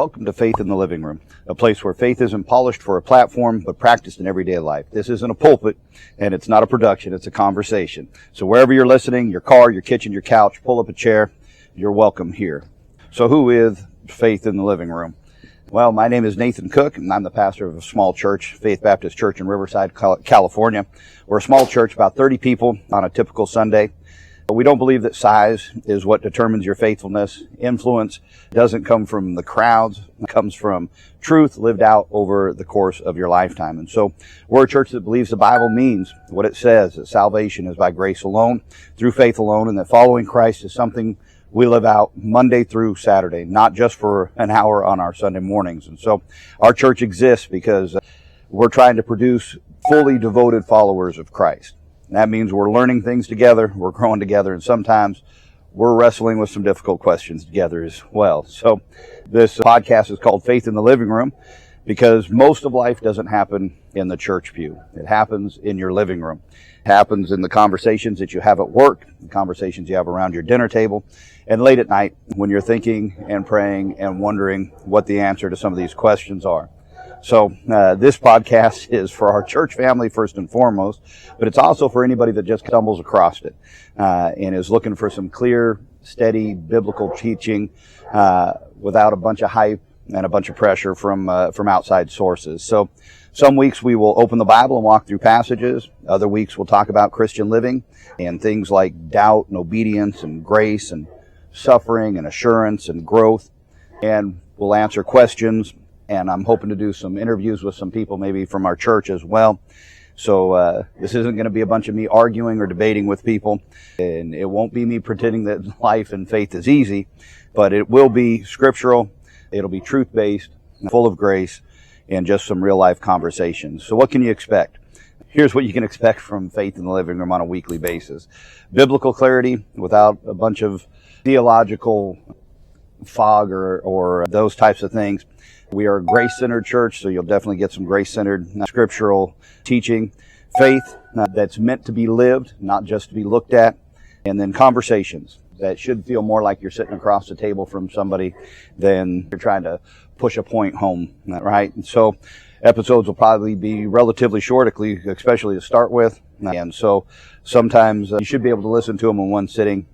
Welcome to Faith in the Living Room, a place where faith isn't polished for a platform, but practiced in everyday life. This isn't a pulpit, and it's not a production, it's a conversation. So wherever you're listening, your car, your kitchen, your couch, pull up a chair, you're welcome here. So who is Faith in the Living Room? Well, my name is Nathan Cook, and I'm the pastor of a small church, Faith Baptist Church in Riverside, California. We're a small church, about 30 people on a typical Sunday. But we don't believe that size is what determines your faithfulness. Influence doesn't come from the crowds. It comes from truth lived out over the course of your lifetime. And so we're a church that believes the Bible means what it says, that salvation is by grace alone, through faith alone, and that following Christ is something we live out Monday through Saturday, not just for an hour on our Sunday mornings. And so our church exists because we're trying to produce fully devoted followers of Christ. And that means we're learning things together, we're growing together, and sometimes we're wrestling with some difficult questions together as well. So this podcast is called Faith in the Living Room because most of life doesn't happen in the church pew. It happens in your living room. It happens in the conversations that you have at work, the conversations you have around your dinner table, and late at night when you're thinking and praying and wondering what the answer to some of these questions are. So this podcast is for our church family first and foremost, but it's also for anybody that just stumbles across it and is looking for some clear, steady biblical teaching without a bunch of hype and a bunch of pressure from outside sources. So some weeks we will open the Bible and walk through passages. Other weeks we'll talk about Christian living and things like doubt and obedience and grace and suffering and assurance and growth. And we'll answer questions. And I'm hoping to do some interviews with some people maybe from our church as well. So this isn't going to be a bunch of me arguing or debating with people. And it won't be me pretending that life and faith is easy. But it will be scriptural. It'll be truth-based, full of grace, and just some real-life conversations. So what can you expect? Here's what you can expect from Faith in the Living Room on a weekly basis. Biblical clarity without a bunch of theological fog or those types of things. We are a grace-centered church, so you'll definitely get some grace-centered scriptural teaching. Faith that's meant to be lived, not just to be looked at. And then conversations that should feel more like you're sitting across the table from somebody than you're trying to push a point home, right? And so episodes will probably be relatively short, especially to start with. And so sometimes you should be able to listen to them in one sitting.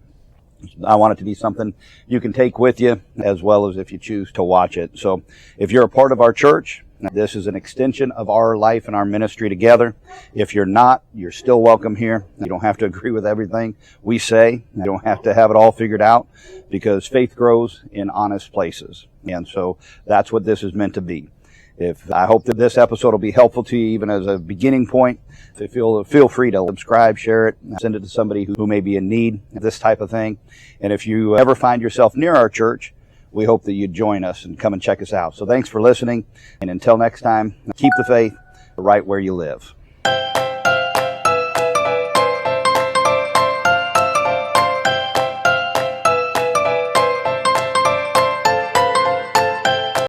I want it to be something you can take with you as well as if you choose to watch it. So if you're a part of our church, this is an extension of our life and our ministry together. If you're not, you're still welcome here. You don't have to agree with everything we say. You don't have to have it all figured out because faith grows in honest places. And so that's what this is meant to be. I hope that this episode will be helpful to you even as a beginning point. If you feel free to subscribe, share it, send it to somebody who may be in need of this type of thing. And if you ever find yourself near our church, we hope that you join us and come and check us out. So thanks for listening. And until next time, keep the faith right where you live.